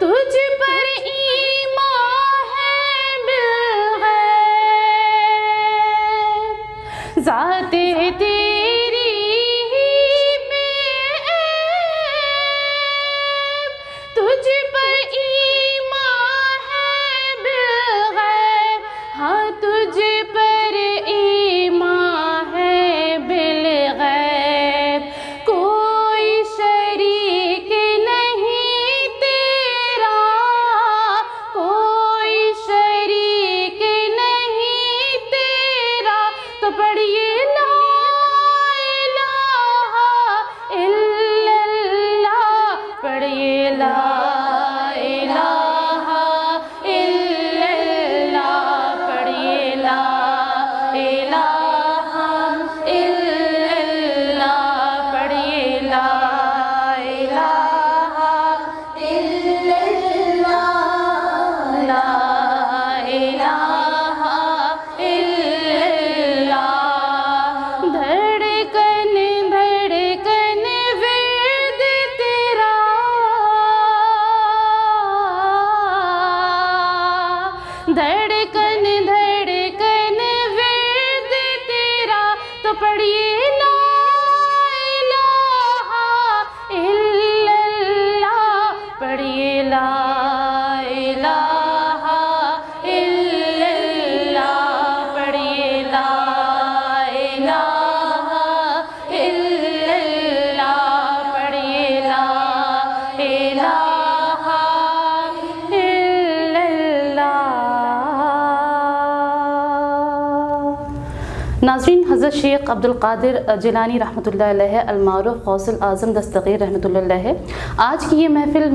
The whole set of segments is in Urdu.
تجھ پر ایمان ہے بالغیب، ذات تیری میں عیب، تجھ پر ایمان ہے بالغیب، ہاں تجھ پر ایمان ہے بالغیب، کوئی شریک نہیں تیرا، کوئی شریک نہیں تیرا، تو پڑھیے لا الہ الا اللہ، پڑھیے لا الہ الا اللہ، پڑھیے لا الہ الا اللہ، پڑھیے لا الہ الا اللہ، لا الہ الا اللہ، دھڑکن دھڑکن ورد تیرا، دھڑکن دھڑکن ورد تیرا، تو پڑھیے لا الہ الا اللہ، پڑھیے لا الہ الا اللہ، پڑھیے لا الہ الا اللہ، پڑھیے لا الہ الا اللہ۔ ناظرین، حضرت شیخ عبد القادر جیلانی رحمۃ اللہ علیہ المعروف غوث الاعظم دستگیر رحمۃ اللہ علیہ، آج کی یہ محفل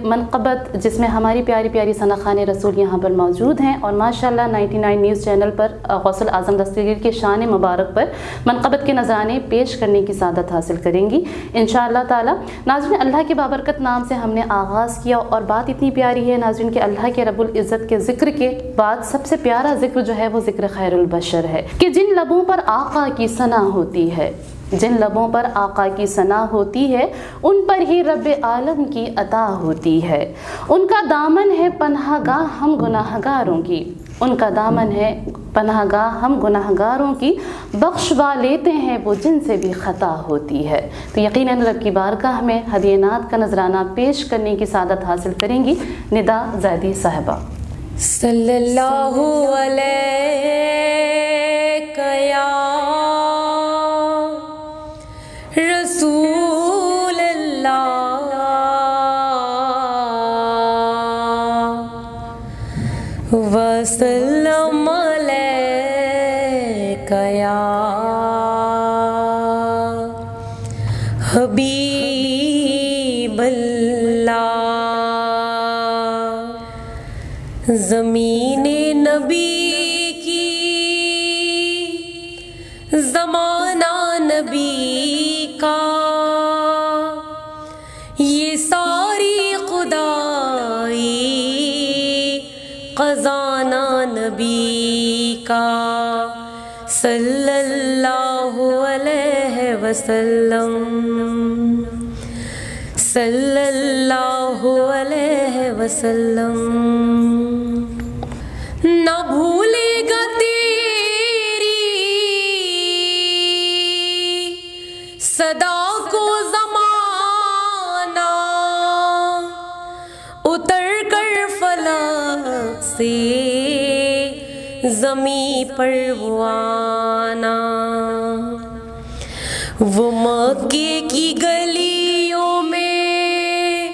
منقبت، جس میں ہماری پیاری پیاری ثنا خوان رسول یہاں پر موجود ہیں، اور ماشاءاللہ 99 نیوز چینل پر غوث الاعظم دستگیر کے شان مبارک پر منقبت کے نذرانے پیش کرنے کی سعادت حاصل کریں گی انشاءاللہ تعالی۔ ناظرین، اللہ کے بابرکت نام سے ہم نے آغاز کیا، اور بات اتنی پیاری ہے ناظرین کہ اللہ کے رب العزت کے ذکر کے بعد سب سے پیارا ذکر جو ہے وہ ذکر خیر البشر ہے، کہ جن لبوں پر آقا کی ثنا ہوتی ہے، جن لبوں پر آقا کی ثنا ہوتی ہے، ان پر ہی رب عالم کی عطا ہوتی ہے، ان کا دامن ہے پناہ گاہ ہم گناہ گاروں کی، ان کا دامن ہے پناہ گاہ ہم گناہ گاروں کی، بخشوا لیتے ہیں وہ جن سے بھی خطا ہوتی ہے۔ تو یقیناً رب کی بارگاہ میں ہدیہ نعت کا نذرانہ پیش کرنے کی سعادت حاصل کریں گی ندا زیدی صاحبہ۔ صلی اللہ علیہ یا رسول اللہ، وسلم علیک یا حبیب اللہ، زمین نبی کی، زمانہ نبی کا، یہ ساری خدائی خزانہ نبی کا، صلی اللہ علیہ وسلم، صلی اللہ علیہ وسلم۔ نہ بھولے گا تیری صدا کو زمانہ، اتر کر فلک سے زمیں پر وہ آنا، وہ مکے کی گلیوں میں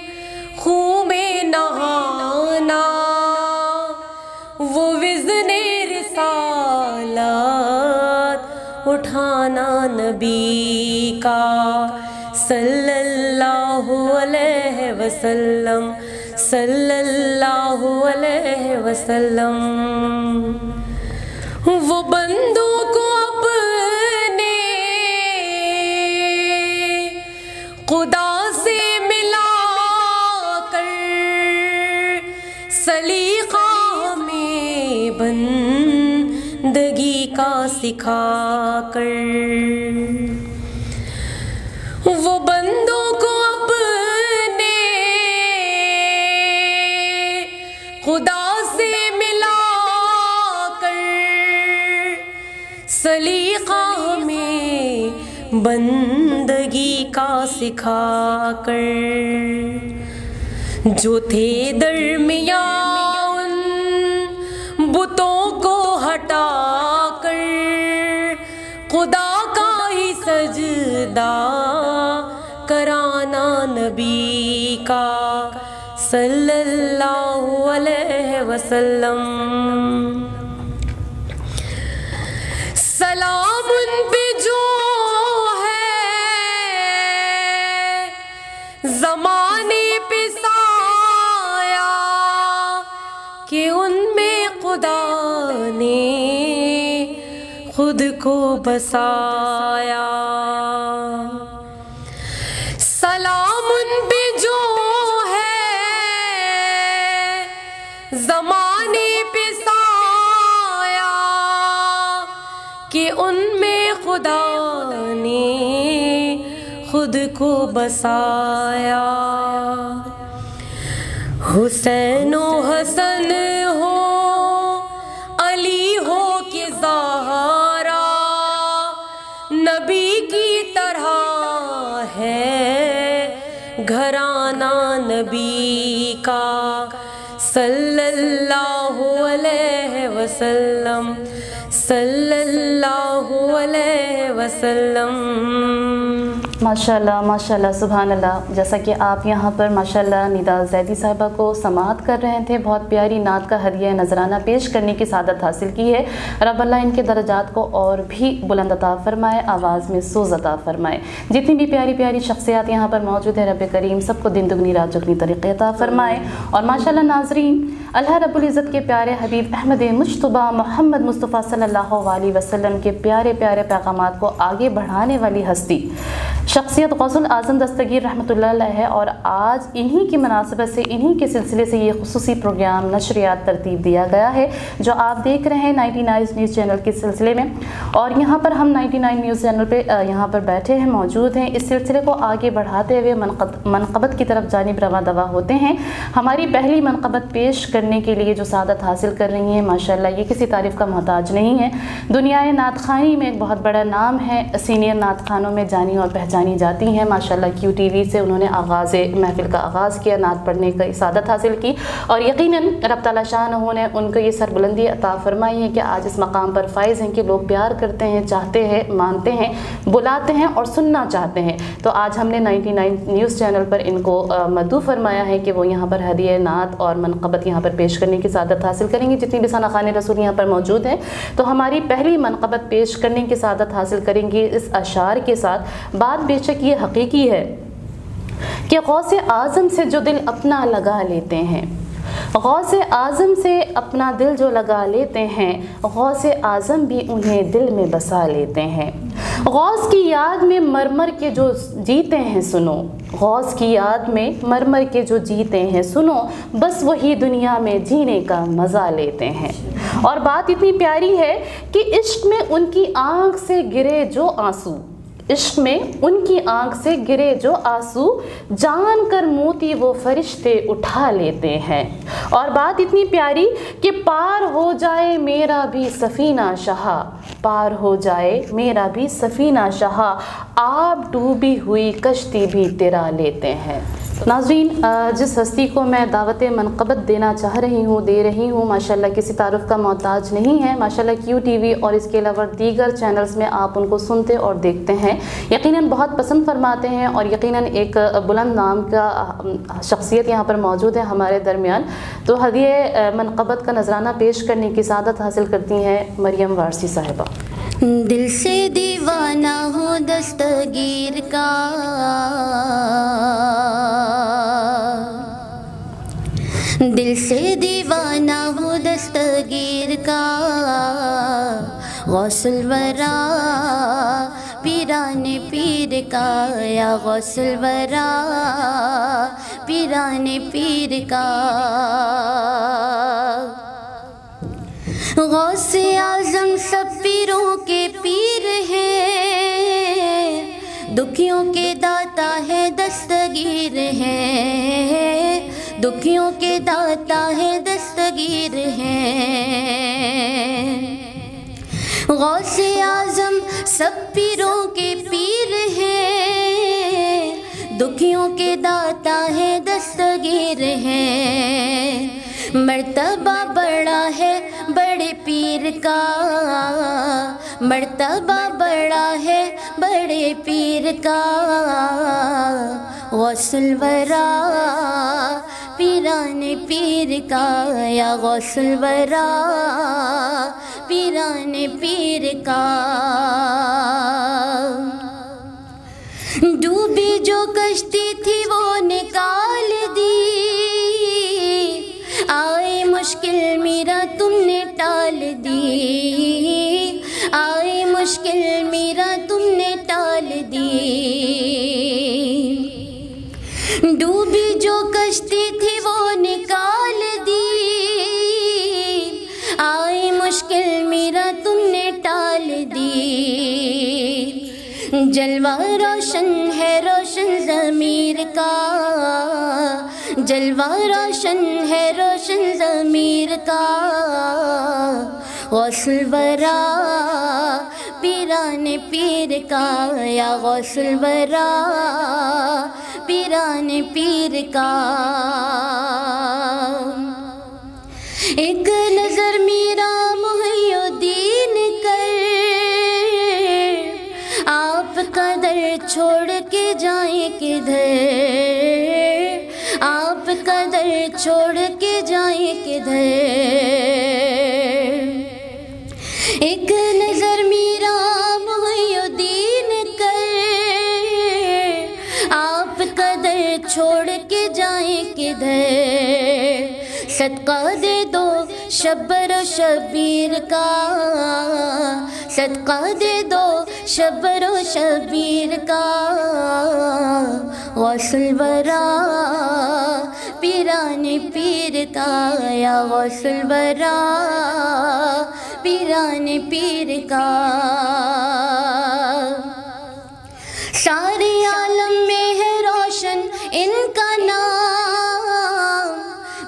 خون میں نہانا، وہ وزن رسالت اٹھانا نبی کا، صلی اللہ علیہ وسلم، صلی اللہ علیہ وسلم۔ وہ بندوں کو اپنے خدا سے ملا کر، سلیقہ میں بندگی کا سکھا کر، وہ بندوں کو اپنے خدا سے ملا کر، سلیقہ ہمیں بندگی کا سکھا کر، جو تھے درمیان بتوں کو ہٹا کر، خدا کا ہی سجدہ کرانا نبی کا صلی اللہ علیہ وسلم۔ سلام ان پہ جو ہے زمانے پہ سایہ، کہ ان میں خدا نے خود کو بسایا۔ سلام ان پہ جو ہے زمانے پہ سایہ، کہ ان میں خدا نے خود کو بسایا۔ حسین و حسن ہو، علی ہو کہ زہرا، نبی کی طرح ہے گھرانہ نبی کا صلی اللہ علیہ وسلم، صلی اللہ علیہ وسلم۔ ماشاءاللہ ماشاءاللہ سبحان اللہ۔ جیسا کہ آپ یہاں پر ماشاءاللہ ندا زیدی صاحبہ کو سماعت کر رہے تھے، بہت پیاری نعت کا ہدیہ نذرانہ پیش کرنے کی سعادت حاصل کی ہے۔ رب اللہ ان کے درجات کو اور بھی بلند عطا فرمائے، آواز میں سوز عطا فرمائے۔ جتنی بھی پیاری پیاری شخصیات یہاں پر موجود ہیں، رب کریم سب کو دن دگنی رات چگنی طریقے عطا فرمائے۔ اور ماشاءاللہ ناظرین، اللہ رب العزت کے پیارے حبیب احمد مجتبیٰ محمد مصطفیٰ صلی اللہ علیہ وسلم کے پیارے پیارے پیغامات کو آگے بڑھانے والی ہستی شخصیت غوث الاعظم دستگیر رحمۃ اللہ علیہ ہے، اور آج انہی کی مناسبت سے، انہی کے سلسلے سے یہ خصوصی پروگرام نشریات ترتیب دیا گیا ہے جو آپ دیکھ رہے ہیں 99 نیوز چینل کے سلسلے میں۔ اور یہاں پر ہم 99 نیوز چینل پہ یہاں پر بیٹھے ہیں، موجود ہیں، اس سلسلے کو آگے بڑھاتے ہوئے منقبت کی طرف جانب رواں دوا ہوتے ہیں۔ ہماری پہلی منقبت پیش کرنے کے لیے جو سعادت حاصل کر رہی ہیں، ماشاءاللہ یہ کسی تعریف کا محتاج نہیں ہے، دنیائے نعت خوانی میں ایک بہت بڑا نام ہے، سینئر نعت خوانوں میں جانی اور پہچانی جاتی ہیں۔ ماشاءاللہ کیو ٹی وی سے انہوں نے محفل کا آغاز کیا، نعت پڑھنے کا سعادت حاصل کی، اور یقیناً رب تعالیٰ شانہ نے ان کو یہ سربلندی عطا فرمائی ہے کہ آج اس مقام پر فائز ہیں کہ لوگ پیار کرتے ہیں، چاہتے ہیں، مانتے ہیں، بلاتے ہیں اور سننا چاہتے ہیں۔ تو آج ہم نے 99 نیوز چینل پر ان کو مدعو فرمایا ہے کہ وہ یہاں پر ہدیہ نعت اور منقبت یہاں پر پیش کرنے کی سعادت حاصل کریں گے۔ جتنی بھی ثنا خوان رسول یہاں پر موجود ہیں، تو ہماری پہلی منقبت پیش کرنے کی سعادت حاصل کریں گے اس اشعار کے ساتھ۔ بات بے شک یہ حقیقی ہے کہ غوث اعظم سے جو دل اپنا لگا لیتے ہیں، غوث اعظم سے اپنا دل جو لگا لیتے ہیں، غوث اعظم بھی انہیں دل میں بسا لیتے ہیں۔ غوث کی یاد میں مرمر کے جو جیتے ہیں سنو، غوث کی یاد میں مرمر کے جو جیتے ہیں سنو، بس وہی دنیا میں جینے کا مزہ لیتے ہیں۔ اور بات اتنی پیاری ہے کہ عشق میں ان کی آنکھ سے گرے جو آنسو، عشق میں ان کی آنکھ سے گرے جو آنسو، جان کر موتی وہ فرشتے اٹھا لیتے ہیں۔ اور بات اتنی پیاری کہ پار ہو جائے میرا بھی سفینہ شہا، پار ہو جائے میرا بھی سفینہ شہا، آپ ڈوبی ہوئی کشتی بھی تیرا لیتے ہیں۔ ناظرین، جس ہستی کو میں دعوت منقبت دینا چاہ رہی ہوں، دے رہی ہوں، ماشاءاللہ کسی تعارف کا محتاج نہیں ہے۔ ماشاءاللہ کیو ٹی وی اور اس کے علاوہ دیگر چینلز میں آپ ان کو سنتے اور دیکھتے ہیں، یقیناً بہت پسند فرماتے ہیں، اور یقیناً ایک بلند نام کا شخصیت یہاں پر موجود ہے ہمارے درمیان۔ تو ہدیہ منقبت کا نذرانہ پیش کرنے کی سعادت حاصل کرتی ہیں مریم وارسی صاحبہ۔ دل سے دیوانہ ہوں دستگیر کا، دل سے دیوانہ ہوں دستگیر کا، غوث الورا پیران پیر کا، یا غوث الورا پیران پیر کا۔ غوث اعظم سب پیروں کے پیر ہے، دکھیوں کے داتا ہے دستگیر ہے، دکھیوں کے داتا ہے دستگیر ہیں، غوث اعظم سب پیروں کے پیر ہیں، دکھیوں کے داتا ہے دستگیر ہیں، مرتبہ بڑا ہے بڑے پیر کا، مرتبہ بڑا ہے بڑے پیر کا، غوث الورا پیران پیر کا، یا غوث الورا پیران پیر کا۔ ڈوبی جو کشتی تھی وہ نکال دی، آئی مشکل میرا تم نے ٹال دی، آئی مشکل میرا تم نے ٹال دی، ڈوبی جو کشتی تھی وہ نکال دی، آئی مشکل میرا تم نے ٹال دی، جلوہ روشن ہے روشن ضمیر کا، جلوہ روشن ہے روشن ضمیر کا، غوث الورا پیران پیر کا، یا غوث الورا پیران پیر کا۔ ایک نظر میرا محی الدین کر، آپ کا در چھوڑ کے جائیں کدھر، آپ کا در چھوڑ کے جائیں کدھر، ایک نظر میرا محی الدین کر، آپ کا در چھوڑ کے جائیں کدھر، صدقہ دے دو شبر و شبیر کا، صدقہ دے دو شبر و شبیر کا، غوث الورا پیران پیر کا، یا غوث الورا پیران پیر کا۔ سارے عالم میں ہے روشن ان کا نام،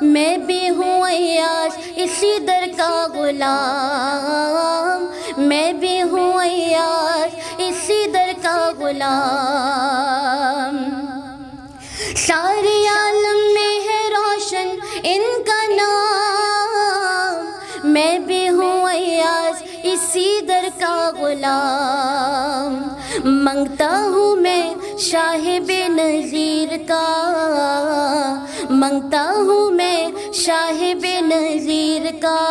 میں بھی ہوں ایاز اسی در کا غلام، میں بھی ہوں ایاز اسی در کا غلام، سارے عالم میں ہے روشن ان کا نام، میں بھی ہوں ایاز اسی در کا غلام، منگتا ہوں میں شاہ بے نظیر کا، منگتا ہوں میں شاہ بے نظیر کا،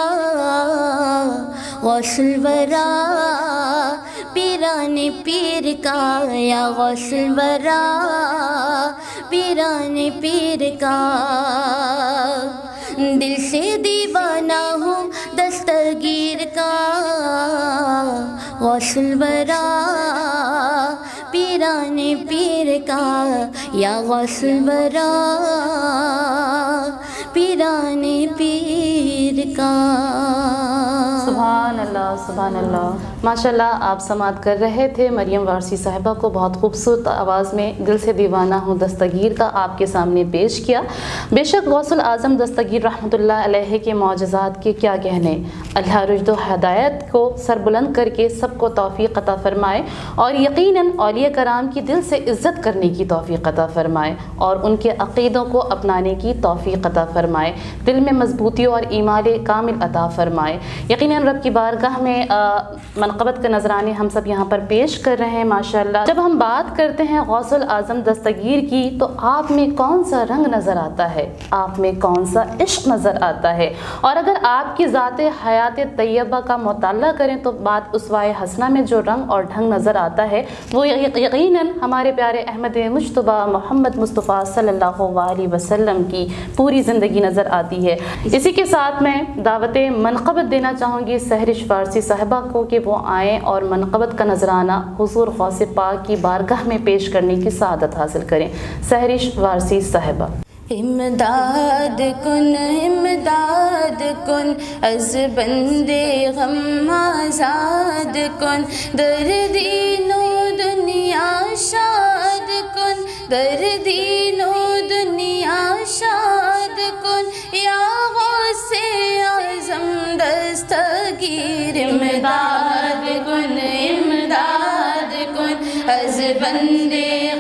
غوث الورا پیران پیر کا، یا غوث الورا پیران پیر کا، دل سے دیوانہ ہوں دستگیر کا، غوث الورا پیران پیر کا، یا غوث الورا پیران پیر کا۔ سبحان اللہ سبحان اللہ، ماشاءاللہ آپ سماعت کر رہے تھے مریم وارثی صاحبہ کو بہت خوبصورت آواز میں دل سے دیوانہ ہوں دستگیر کا آپ کے سامنے پیش کیا۔ بے شک غوث العظم دستگیر رحمۃ اللہ علیہ کے معجزات کے کیا کہنے، اللہ رشد و ہدایت کو سر بلند کر کے سب کو توفیق عطا فرمائے، اور یقیناً اولیاء کرام کی دل سے عزت کرنے کی توفیق عطا فرمائے، اور ان کے عقیدوں کو اپنانے کی توفیق عطا فرمائے، دل میں مضبوطی اور ایمان کامل عطا فرمائے۔ یقیناً رب کی بارگاہ میں منقبت کے نذرانے ہم سب یہاں پر پیش کر رہے ہیں ماشاءاللہ۔ جب ہم بات کرتے ہیں غوث العظم دستگیر کی تو آپ میں کون سا رنگ نظر آتا ہے، آپ میں کون سا عشق نظر آتا ہے، اور اگر آپ کی ذات حیات طیبہ کا مطالعہ کریں تو بات اسوائے حسنہ میں جو رنگ اور ڈھنگ نظر آتا ہے وہ یقیناً ہمارے پیارے احمد مجتبیٰ محمد مصطفیٰ صلی اللہ علیہ وسلم کی پوری زندگی نظر آتی ہے۔ اسی کے ساتھ میں دعوت منقبت دینا چاہوں گی سحرش وارثی صاحبہ کو کہ وہ آئیں اور منقبت کا نذرانہ حضور غوث پاک کی بارگاہ میں پیش کرنے کی سعادت حاصل کریں۔ سحرش وارثی صاحبہ۔ امداد کن از بندے غم آزاد کن، در دین و دنیا شاد کن، در دین و دنیا شاد کن یا غوث اعظم دستگیر امداد کن امداد کن از بند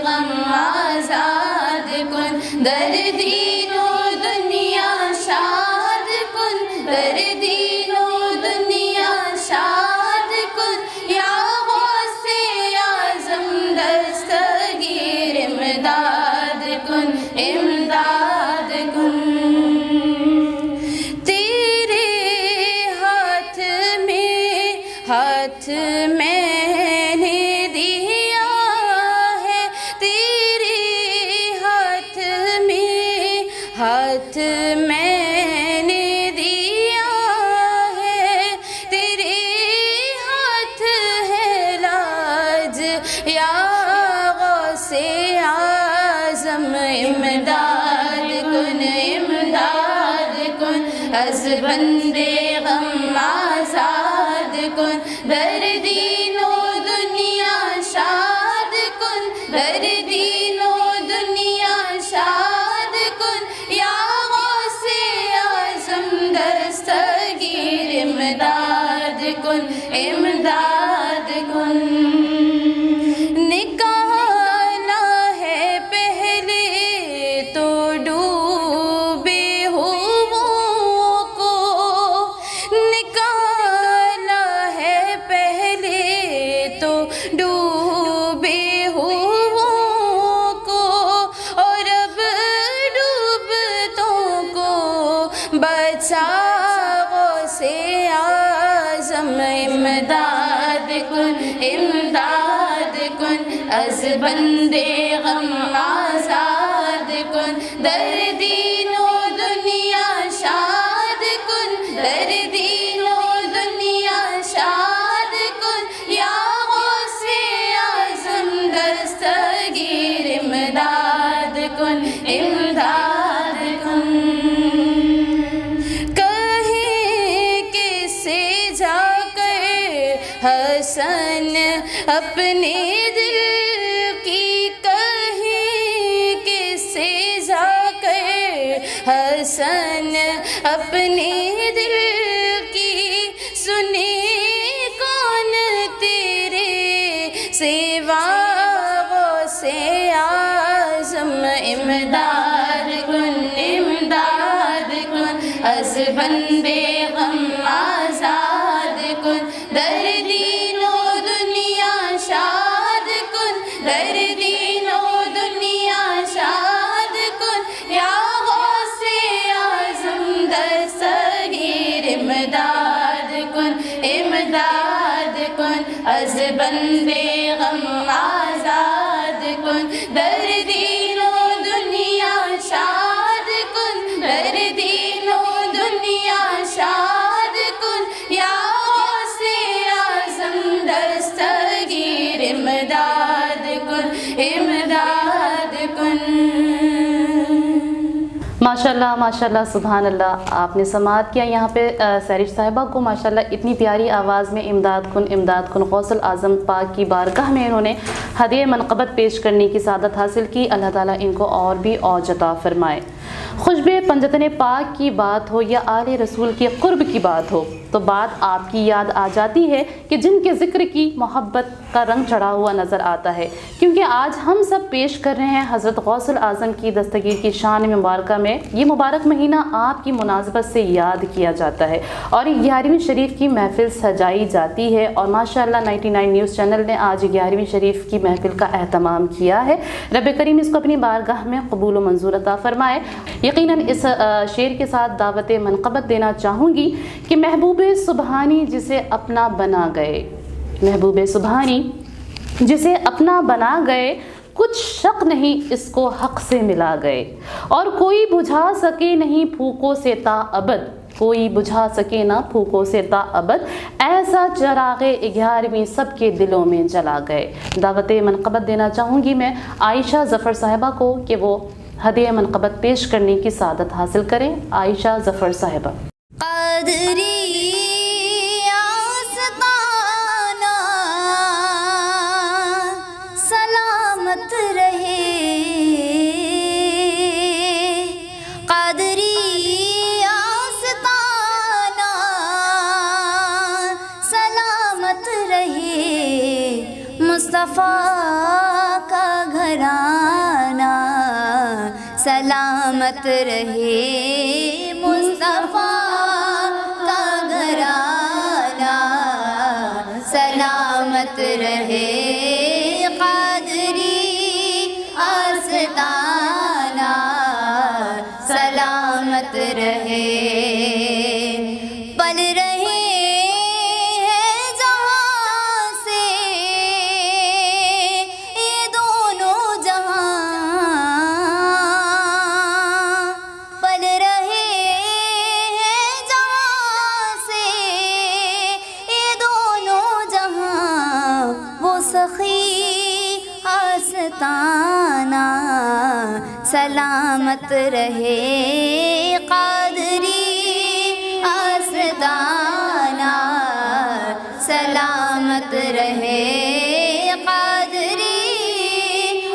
غم آزاد کن در دین و دنیا شاد کن در دین و دنیا شاد کن یا غوث اعظم دستگیر امداد کن امداد کن تیرے ہاتھ میں نے دیا ہے تیرے ہاتھ میں نے دیا ہے تیرے ہاتھ ہے لاج یا غوث اعظم امداد کن از بند غم آزاد کن در دین و دنیا شاد کن در دین و دنیا شاد کن یا غوث اعظم دستگیر امداد کن امداد کن نکالا ہے پہلے تو ڈوبے ہوئوں کو نکالا ہے پہلے تو ڈوبے ہوئوں کو اور اب ڈوبتوں کو بچا غوث اعظم امداد کن امداد کن از بند غم آزاد کن در دین و دنیا شاد کن در دین و دنیا شاد کن یا غوث اعظم دستگیر امداد کن امداد کن کہیں کسے جا کر حسن اپنے دل کی کہیں کسے جا کر حسن اپنے دل کی سنے کون تیرے سوا غوث اعظم امداد کن از بند غم آزاد کن در دین و دنیا شاد کن در دین و دنیا شاد کن یا غوث اعظم دستگیر امداد کن از بند غم آزاد کن در دین و دنیا شاد کن در دین و دنیا شاد کن یا غوث اعظم دستگیر امداد کن ماشاءاللہ سبحان اللہ. آپ نے سماعت کیا یہاں پہ سہرش صاحبہ کو ماشاءاللہ اتنی پیاری آواز میں امداد کن غوث الاعظم پاک کی بارگاہ میں انہوں نے ہدیہ منقبت پیش کرنے کی سعادت حاصل کی. اللہ تعالیٰ ان کو اور بھی اوج عطا فرمائے. خشب پنجتن پاک کی بات ہو یا آل رسول کے قرب کی بات ہو تو بات آپ کی یاد آ جاتی ہے کہ جن کے ذکر کی محبت کا رنگ چڑھا ہوا نظر آتا ہے، کیونکہ آج ہم سب پیش کر رہے ہیں حضرت غوث الاعظم کی دستگیر کی شان مبارکہ میں. یہ مبارک مہینہ آپ کی مناسبت سے یاد کیا جاتا ہے اور 11ویں شریف کی محفل سجائی جاتی ہے، اور ماشاءاللہ 99 نیوز چینل نے آج 11ویں شریف کی محفل کا اہتمام کیا ہے. رب کریم اس کو اپنی بارگاہ میں قبول و منظور عطا فرمائے. یقیناً اس شعر کے ساتھ دعوت منقبت دینا چاہوں گی کہ محبوب سبحانی جسے اپنا بنا گئے، محبوب سبحانی جسے اپنا بنا گئے، کچھ شک نہیں اس کو حق سے ملا گئے، اور کوئی بجھا سکے نہیں پھوکوں سے تا ابد، کوئی بجھا سکے نہ پھوکوں سے تا ابد، ایسا چراغ 11ویں سب کے دلوں میں جلا گئے. دعوت منقبت دینا چاہوں گی میں عائشہ ظفر صاحبہ کو کہ وہ ہدیہ منقبت پیش کرنے کی سعادت حاصل کریں. عائشہ ظفر صاحبہ. قادری آستانہ سلامت رہے، قادری مصطفیٰ کا گھرانہ سلامت رہے، مصطفیٰ کا گھرانہ سلامت رہے، قادری آستانہ سلامت رہے، پل رہے ہیں جہاں سے یہ دونوں جہاں، پل رہے ہیں جہاں سے یہ دونوں جہاں، وہ سخی آستانہ سلامت رہے، قادری آستانہ سلامت رہے، قادری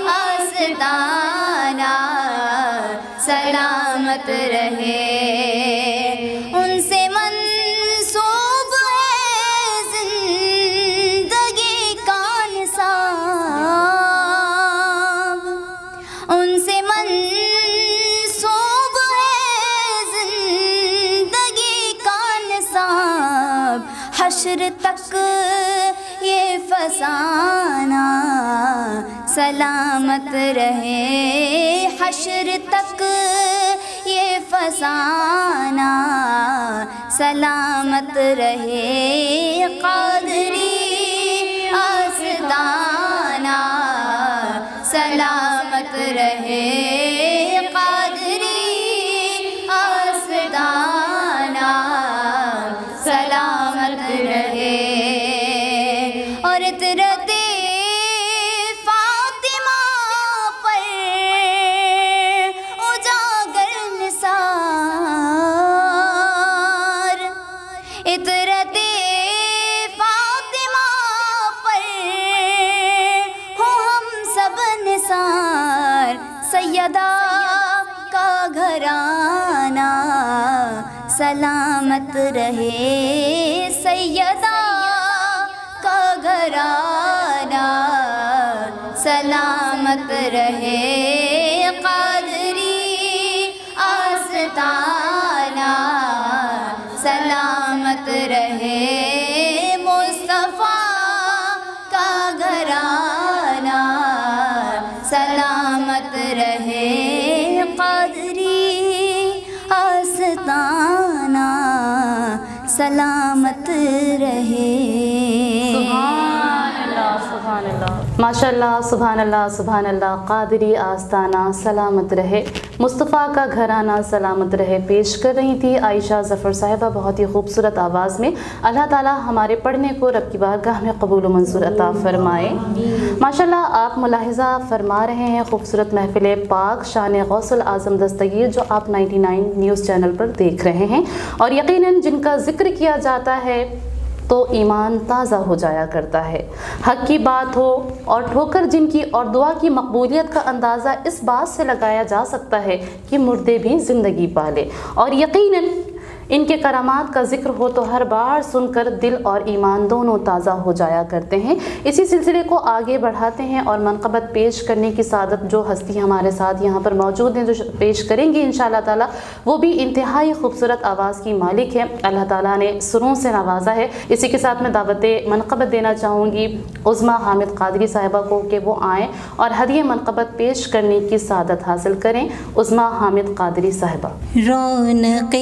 آستانہ سلامت رہے، ان سے منسوب ہے زندگی کا نصاب، ان سے منسوب ہے زندگی کا نصاب، حشر تک یہ فسانہ سلامت رہے، حشر تک یہ فسانہ سلامت رہے، قادری آستانہ سلامت رہے، قادری آستانہ سلامت رہے، اور عطرت فاطمہ پر اجاگر نثار، عطرت فاطمہ پر ہو ہم سب نثار، سیدہ کا گھرانہ سلامت رہے، سیدہ کا گھرانہ سلامت رہے، قادری آستانہ سلامت رہے، مصطفیٰ کا گھرانہ سلامت رہے، قادری آستانہ سلامت رہے۔ سبحان اللہ، سبحان اللہ، ماشاء اللہ، سبحان اللہ، سبحان اللہ، قادری آستانہ سلامت رہے، مصطفیٰ کا گھرانہ سلامت رہے پیش کر رہی تھی عائشہ ظفر صاحبہ بہت ہی خوبصورت آواز میں۔ اللہ تعالیٰ ہمارے پڑھنے کو رب کی بارگاہ میں قبول و منظور عطا فرمائے۔ ماشاء اللہ آپ ملاحظہ فرما رہے ہیں خوبصورت محفل پاک شان غوث الاعظم دستگیر جو آپ 99 نیوز چینل پر دیکھ رہے ہیں، اور یقیناً جن کا ذکر کیا جاتا ہے تو ایمان تازہ ہو جایا کرتا ہے، حق کی بات ہو اور ٹھوکر جن کی اور دعا کی مقبولیت کا اندازہ اس بات سے لگایا جا سکتا ہے کہ مردے بھی زندگی پالے، اور یقیناً ان کے کرامات کا ذکر ہو تو ہر بار سن کر دل اور ایمان دونوں تازہ ہو جایا کرتے ہیں۔ اسی سلسلے کو آگے بڑھاتے ہیں اور منقبت پیش کرنے کی سعادت جو ہستی ہمارے ساتھ یہاں پر موجود ہیں جو پیش کریں گی انشاءاللہ تعالی، وہ بھی انتہائی خوبصورت آواز کی مالک ہے، اللہ تعالیٰ نے سروں سے نوازا ہے۔ اسی کے ساتھ میں دعوت منقبت دینا چاہوں گی عظمیٰ حامد قادری صاحبہ کو کہ وہ آئیں اور ہدیہ منقبت پیش کرنے کی سعادت حاصل کریں۔ عظمیٰ حامد قادری صاحبہ۔ رونق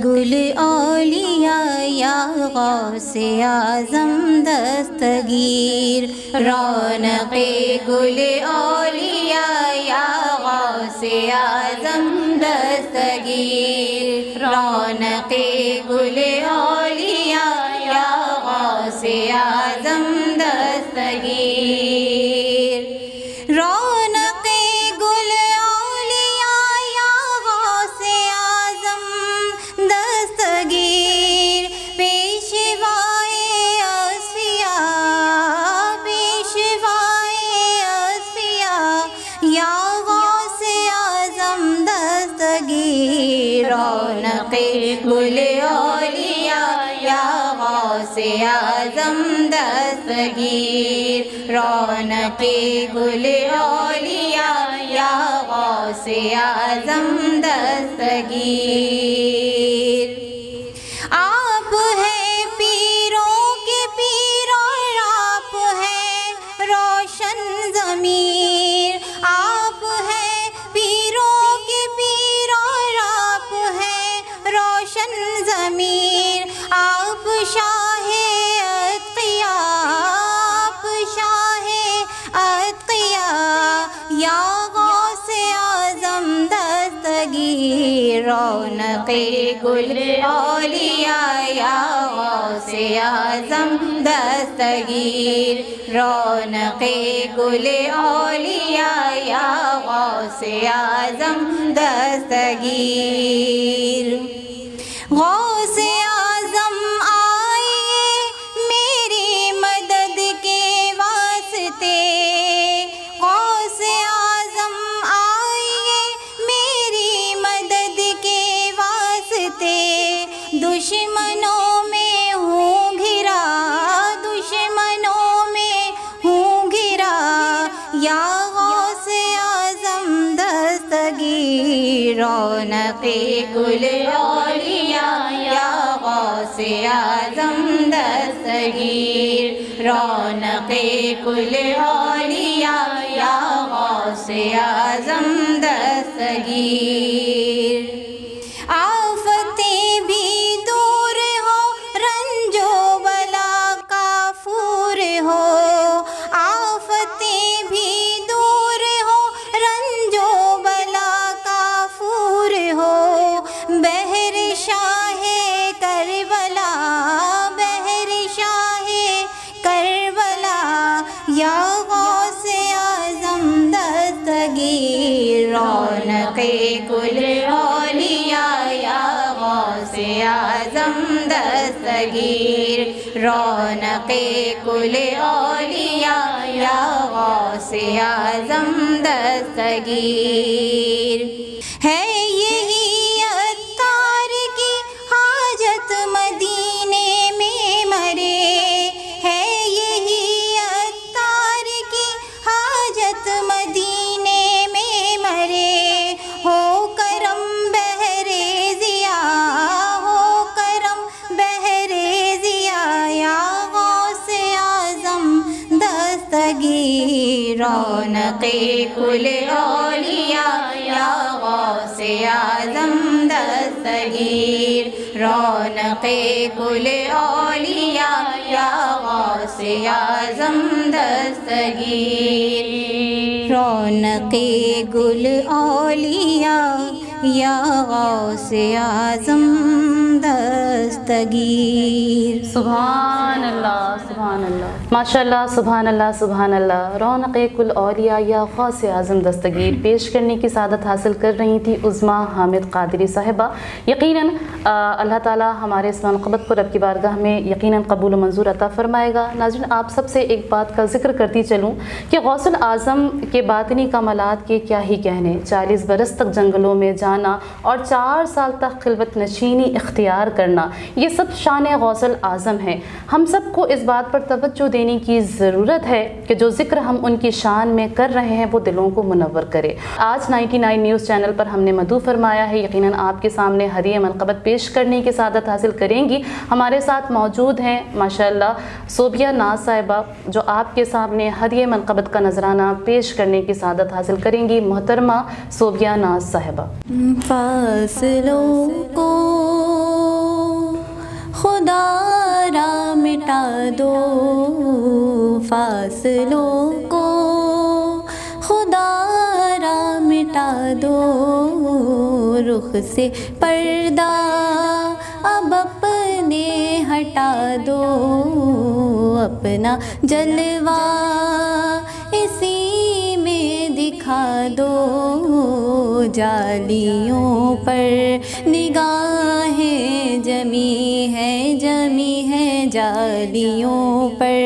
گل اولیاء یا غوث اعظم دستگیر، رونق گل اولیاء یا غوث اعظم دستگیر، رونق گل اولیاء یا غوث اعظم دستگیر، رونق گل اولیاء یا غوث اعظم دستگیر، پیشوائے اصفیاء، پیشوائے اصفیاء یا غوث اعظم دستگیر، رونق گل اولیاء یا غوث غوث اعظم دستگیر، رونق گل اولیاء یا غوث اعظم دستگیر۔ آپ ہیں پیروں کے پیر اور آپ ہیں روشن ضمیر، آپ ہیں پیروں کے پیر اور آپ ہیں روشن ضمیر، آپ شاہ اتقیاء، آپ شاہ اتقیاء یا غوث اعظم دستگیر، رونق گل اولیاء یا غوث اعظم دستگیر، رونق گل اولیاء یا غوث اعظم دستگیر۔ غوث اعظم آئیے میری مدد کے واسطے، غوث اعظم آئیے میری مدد کے واسطے، دشمنوں میں ہوں گھرا، دشمنوں میں ہوں گھرا یا غوث اعظم دستگیر، رونق گل اولیاء یا غوث اعظم دستگیر، رونق گل اولیاء یا غوث اعظم دستگیر۔ آفتیں بھی دور ہو، رنج و بلا کافور ہو، آفتیں بھی دور ہو، رنج و بلا کافور ہو، بہر شاہ کربلا، بہر شاہ کربلا یا غوث اعظم دستگیر، رونق گل اولیاء یا غوث اعظم دستگیر، رونق گل اولیاء یا غوث اعظم دستگیر۔ ہے یہی عطار کی حاجت مدینے میں مرے، ہے یہی عطار کی حاجت مدینے میں مرے، ہو کرم بحر ضیاء، ہو کرم بحر ضیاء یا غوث اعظم دستگیر، رونق گل اولیاء یا غوث اعظم دستگیر، رونق گل اولیاء یا غوث اعظم دستگیر، رونق گل اولیاء یا غوث اعظم دستگیر۔ سبحان اللہ، سبحان اللہ، ماشاء اللہ، سبحان اللہ، سبحان اللہ۔ رونق کل اولیاء یا غوث اعظم دستگیر پیش کرنے کی سعادت حاصل کر رہی تھی عظمیٰ حامد قادری صاحبہ۔ یقیناً اللہ تعالیٰ ہمارے اس منقبت کو رب کی بارگاہ میں یقیناً قبول و منظور عطا فرمائے گا۔ ناظرین، آپ سب سے ایک بات کا ذکر کرتی چلوں کہ غوث الاعظم کے باطنی کمالات کے کیا ہی کہنے، 40 برس تک جنگلوں میں جانا اور 4 سال تک خلوت نشینی اختیار کرنا، یہ سب شان غوث الاعظم ہے۔ ہم سب کو اس بات پر توجہ دینے کی ضرورت ہے کہ جو ذکر ہم ان کی شان میں کر رہے ہیں وہ دلوں کو منور کرے۔ آج 99 نیوز چینل پر ہم نے مدعو فرمایا ہے، یقیناً آپ کے سامنے ہدیہ منقبت پیش کرنے کی سعادت حاصل کریں گی۔ ہمارے ساتھ موجود ہیں ماشاءاللہ صوبیہ ناز صاحبہ، جو آپ کے سامنے ہدیہ منقبت کا نذرانہ پیش کرنے کی سعادت حاصل کریں گی۔ محترمہ صوبیہ ناز صاحبہ۔ فاصلوں کو خدا را مٹا دو، فاصلوں کو خدا را مٹا دو، رخ سے پردہ اب اپنے ہٹا دو، اپنا جلوہ اسی میں دکھا دو، جالیوں پر نگاہیں جمی ہے، جمی ہے جالیوں پر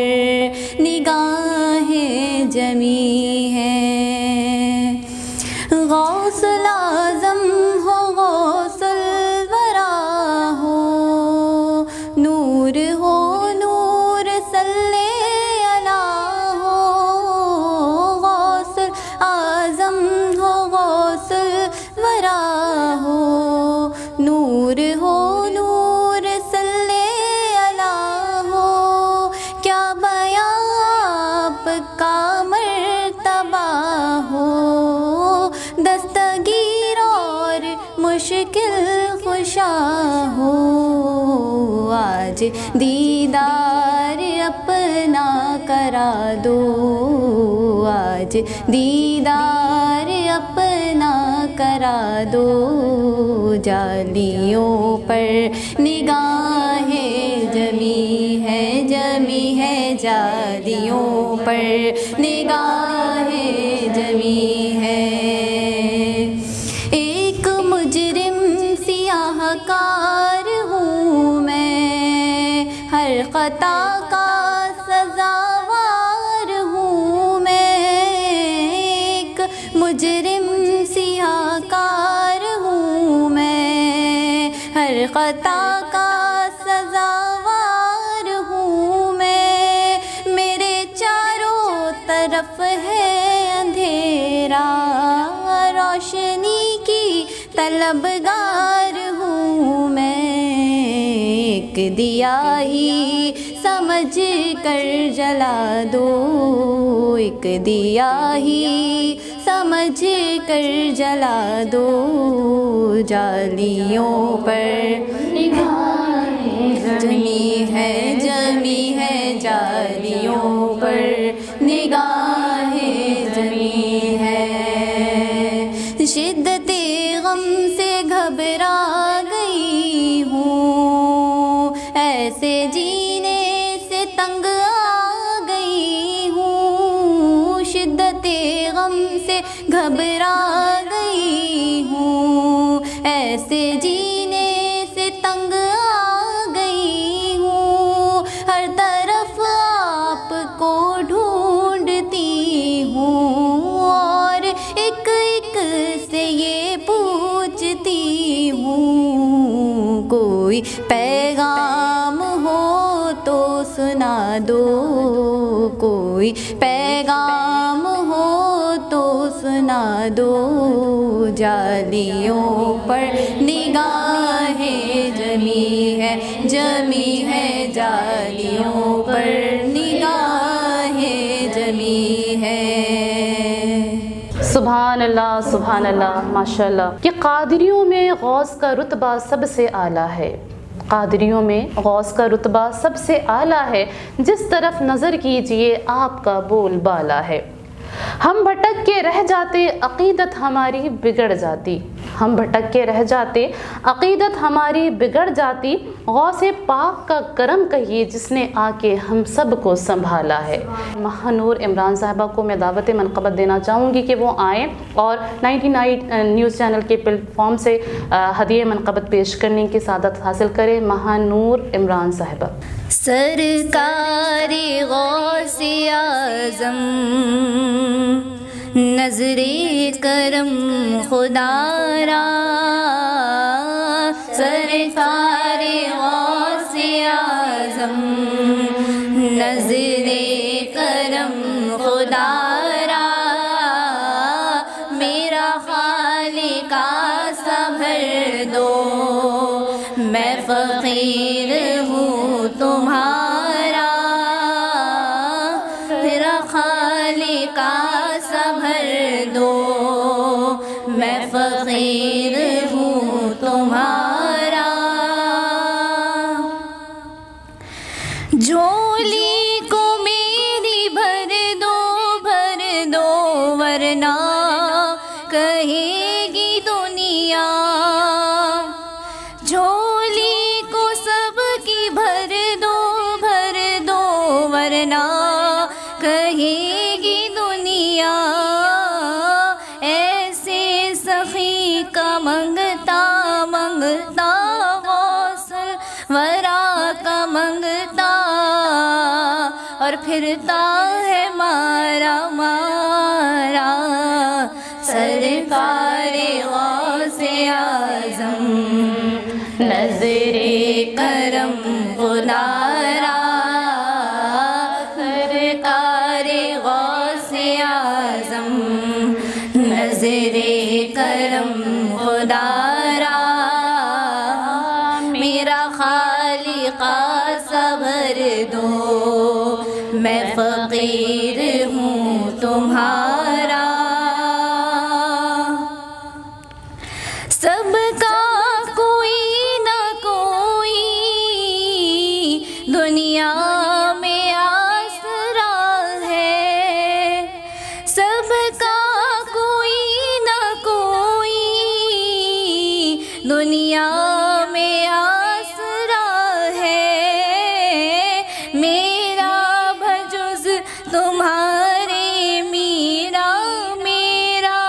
نگاہیں جمی ہے۔ غوث الاعظم ہو، غوث الورا ہو، نور ہو نور ہو نور صلی اللہ ہو، کیا بیاں آپ کا مرتبہ ہو، دستگیر اور مشکل کشا ہو، آج دیدار اپنا کرا دو، آج دیدار اپنا کرا دو، جالیوں پر نگاہیں جمی ہے جمی ہے، جالیوں پر نگاہیں جمی ہے، ایک مجرم سیاہ کار ہوں میں، ہر خطا کا سزاوار ہوں میں، ایک مجرم سیاہ کار ہوں میں، ہر خطا کا سزاوار ہوں میں، میرے چاروں طرف ہے اندھیرا، روشنی کی طلبگار ہوں میں، ایک دیا ہی سمجھ کر جلا دو، ایک دیا ہی سمجھ کر جلا دو، جالیوں پر نگاہیں جمی ہے جمی ہے، جالیوں پر نگاہیں جمی ہے، شدت غم سے گھبرا گئی ہوں، ایسے جینے سے تنگ آ گئی ہوں، شدت غم سے گھبرا گئی ہوں، ایسے جینے سے تنگ آ گئی ہوں، ہر طرف آپ کو ڈھونڈتی ہوں، اور ایک ایک سے یہ پوچھتی ہوں، کوئی پیغام ہو تو سنا دو، کوئی پیغام ہو تو سنا دو، جالیوں پر نگاہیں جمی ہے جمی ہے، جالیوں پر نگاہیں جمی ہے۔ سبحان اللہ ماشاء اللہ۔ کہ قادریوں میں غوث کا رتبہ سب سے اعلیٰ ہے، قادریوں میں غوث کا رتبہ سب سے اعلیٰ ہے، جس طرف نظر کیجئے آپ کا بول بالا ہے، ہم بھٹک کے رہ جاتے عقیدت ہماری بگڑ جاتی، ہم بھٹک کے رہ جاتے عقیدت ہماری بگڑ جاتی، غوث پاک کا کرم کہیے جس نے آ کے ہم سب کو سنبھالا ہے۔ مہانور عمران صاحبہ کو میں دعوت منقبت دینا چاہوں گی کہ وہ آئیں اور 99 نیوز چینل کے پلیٹ فارم سے ہدیہ منقبت پیش کرنے کی سعادت حاصل کریں۔ مہانور عمران صاحبہ۔ سرکار غوث اعظم نظر کرم خدا را، سرکار غوث اعظم نظر کرم خدا را، میرا خالق صبر دو، میں فقیر ہوں تمہارا، میرا خالق صبر دو، میں فقیر ہوں تمہارا، جھولی کو میری بھر دو ورنہ کہے گی دنیا، جھولی کو سب کی بھر دو ورنہ کہے گی دنیا، ایسے سخی کا منگتا غوث ورا کا منگتا، اور پھرتا ہے مارا سرکار غوث اعظم نظر کرم خدا را، سرکار غوث اعظم نظر کرم خدا را، خالقہ صبر دو، میں فقیر ہوں تمہارا، سب کا کوئی نہ کوئی دنیا میں آسرا ہے، سب کا کوئی نہ کوئی دنیا میں آسرا ہے، میرا بھجز تمہارے میرا، میرا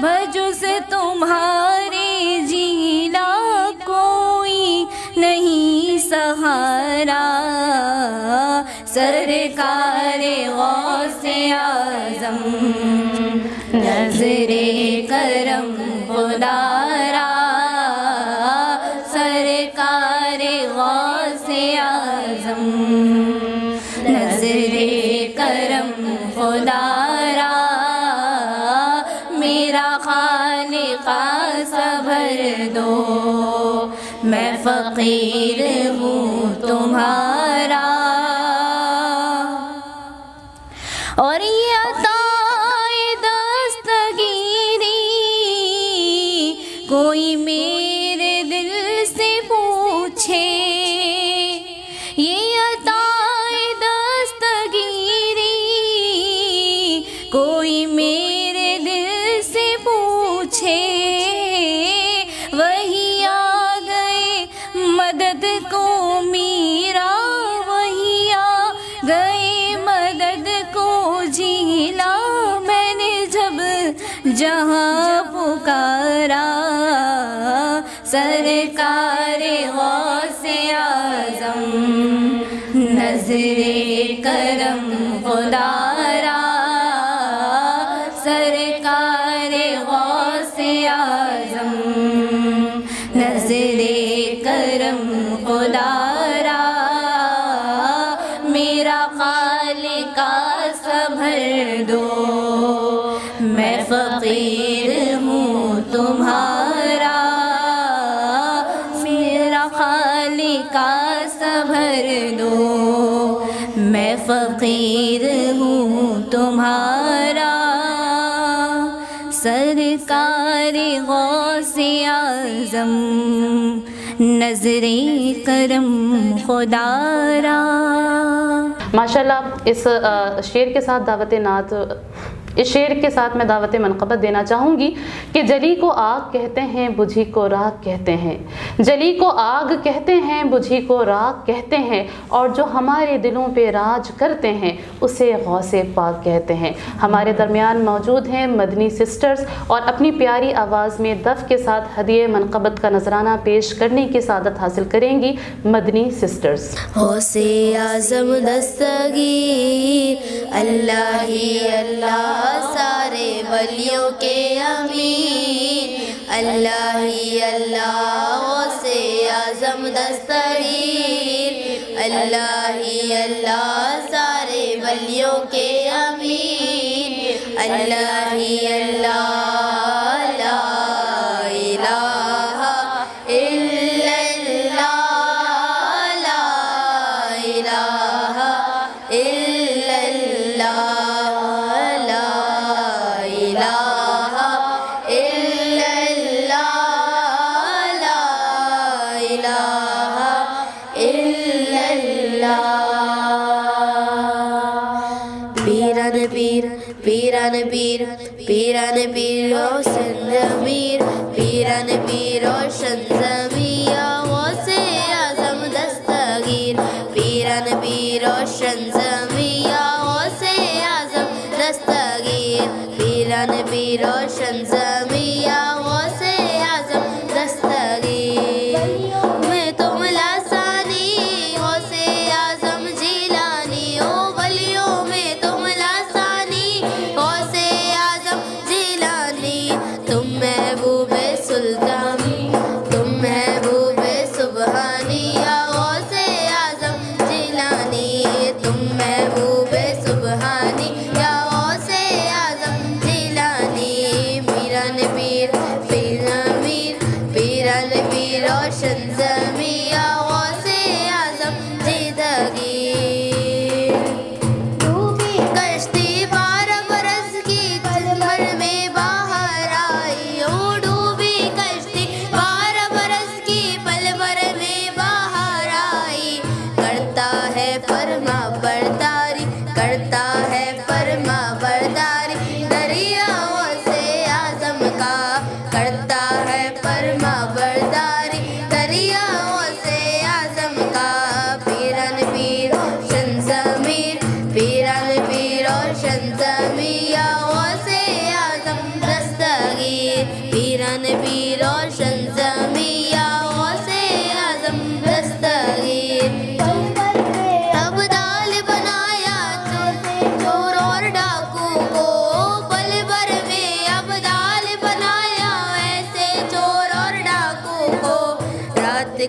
بھجز تمہارے جیلا کوئی نہیں سہارا، سرکار غوث اعظم نظر کرم خدا را، سرکار غوث اعظم نظر کرم خدا را، میرا خالقہ صبر دو، میں فقیر ہوں تمہارا، اور یہ عطائے دستگیری کوئی میرے دل سے پوچھے، یہ عطائے دستگیری کوئی میرے دل سے پوچھے، وہی آ گئے مدد کو میرا، وہی آ گئے مدد کو جیلا، میں نے جب جہاں پکارا، سرکار غوث اعظم نظر کرم خدا را، سرکار غوث اعظم نظر کرم خدا را، میرا خالقہ صبر دو، میں فقیر ہوں تمہارا، میرا خالقہ صبر دو، میں فقیر ہوں تمہارا، سرکار غوث اعظم نظر کرم خدا را۔ ماشاءاللہ اس شعر کے ساتھ دعوت نعت، اس شعر کے ساتھ میں دعوت منقبت دینا چاہوں گی کہ جلی کو آگ کہتے ہیں بجھی کو راگ کہتے ہیں، جلی کو آگ کہتے ہیں بجھی کو راگ کہتے ہیں، اور جو ہمارے دلوں پہ راج کرتے ہیں اسے غوث پاک کہتے ہیں۔ ہمارے درمیان موجود ہیں مدنی سسٹرز، اور اپنی پیاری آواز میں دف کے ساتھ ہدیہ منقبت کا نذرانہ پیش کرنے کی سعادت حاصل کریں گی مدنی سسٹرز۔ غوث اعظم دستگیر اللہ ہی اللہ، سارے ولیوں کے امیر اللہ ہی اللہ، غوث اعظم دستگیر اللہ ہی اللہ، سارے ولیوں کے امیر اللہ ہی اللہ، لا الہ الا اللہ، لا الہ الا اللہ، لا الہ الا اللہ، لا الہ الا اللہ، پیران پیر پیران پیر پیران پیر روشن ضمیر، پیران پیر روشن ضمیر، غوث اعظم دستگیر، پیران پیر روشن ضمیر، غوث اعظم دستگیر، پیران پیر روشن ضمیر، غوث اعظم دستگیر، میں تم لاسانی غوث اعظم جیلانی، او ولیوں میں تم لاسانی غوث اعظم جیلانی، تم محبوب سلطانی، تم محبوب سبحانی، یا غوث اعظم جیلانی، تم محبوب سبحانی، یا غوث اعظم جیلانی، پیران پیر پیران پیر پیران پیر روشن ضمیر، یا غوث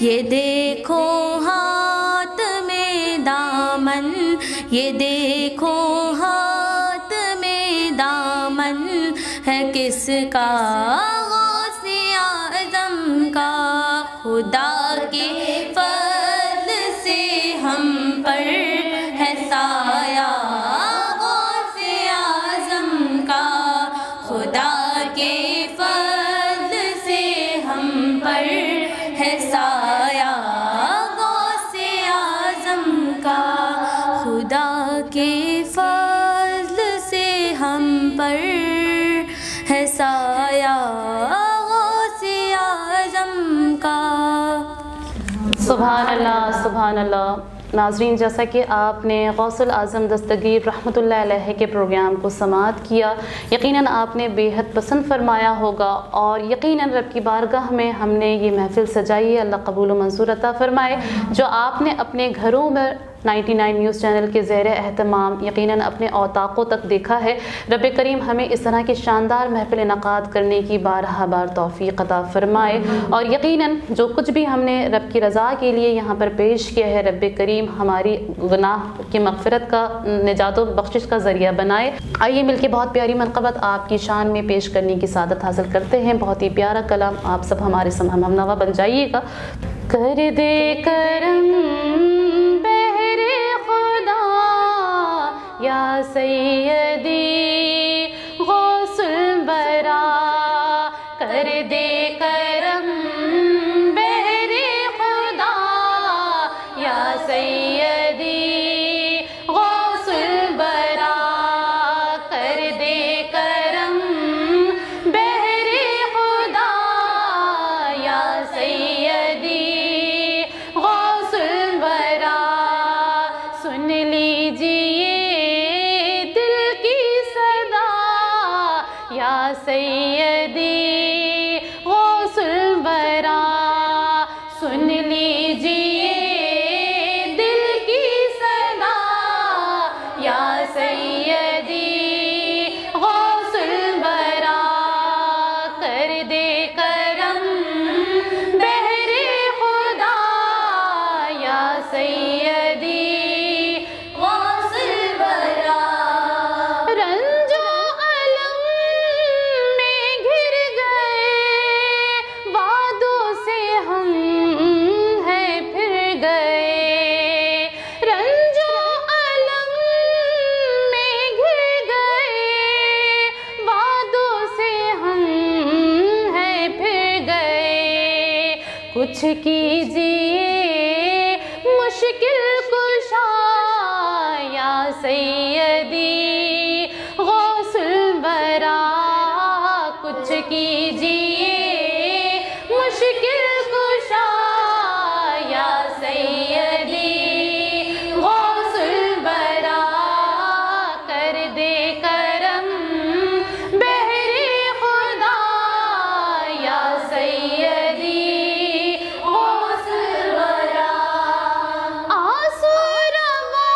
یہ دیکھو ہاتھ میں دامن، یہ دیکھو ہاتھ میں دامن ہے کس کا؟ غوث اعظم کا۔ خدا کے فضل سے ہم پر ہے سایہ غوث اعظم کا، خدا کے فضل سے ہم پر ہے سایہ غوث اعظم کا، خدا کے فضل سے ہم پر ہے سایہ غوث اعظم کا۔ سبحان اللہ سبحان اللہ۔ ناظرین، جیسا کہ آپ نے غوث الاعظم دستگیر رحمۃ اللہ علیہ کے پروگرام کو سماعت کیا، یقیناً آپ نے بے حد پسند فرمایا ہوگا، اور یقیناً رب کی بارگاہ میں ہم نے یہ محفل سجائی ہے، اللہ قبول و منظور عطا فرمائے۔ جو آپ نے اپنے گھروں میں 99 نیوز چینل کے زیر اہتمام یقیناً اپنے اوطاقوں تک دیکھا ہے، رب کریم ہمیں اس طرح کی شاندار محفل انعقاد کرنے کی بارہا بار توفیق عطا فرمائے، اور یقیناً جو کچھ بھی ہم نے رب کی رضا کے لیے یہاں پر پیش کیا ہے، رب کریم ہماری گناہ کی مغفرت کا، نجات و بخشش کا ذریعہ بنائے۔ آئیے مل کے بہت پیاری منقبت آپ کی شان میں پیش کرنے کی سعادت حاصل کرتے ہیں۔ بہت ہی پیارا کلام، آپ سب ہمارے ہم نوا بن جائیے گا۔ کر دے کرم یا سیدی غوث البرا، کر دے کرم بہر خدا یا سیدی غوث البرا، کر دے کرم بہر خدا یا سیدی غوث البرا۔ سن لیجیے یا سیدی غوث البرا، سن لیجیے دل کی صدا یا سیدی غوث البرا، کر دے کرم بہر خدا یا سیدی غوث البرا۔ کچھ کیجیے مشکل کشا یا سیدی غوث البرا، کچھ کیجیے مشکل کشا یا سیدی غوث البرا، کر دے کرم بہر خدا یا سیدی غوث البرا۔ آنسو روا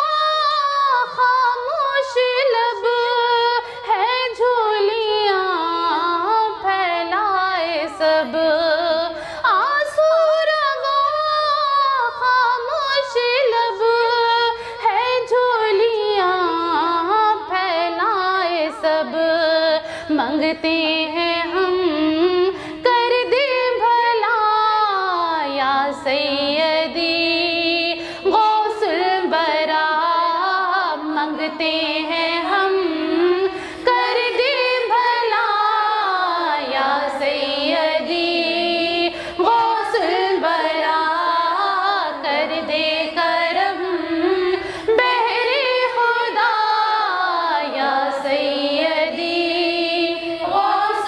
خاموش لب ہے جھولیاں پھیلائے سب، آنسو روا خاموش لب ہے جھولیاں پھیلائے سب، منگتے ہیں ہم کر دے بھلا یا سیدی غوث البرا، منگتے ہیں ہم کر دے بھلا یا سیدی غوث البرا، کر دے کرم بہر خدا یا سیدی غوث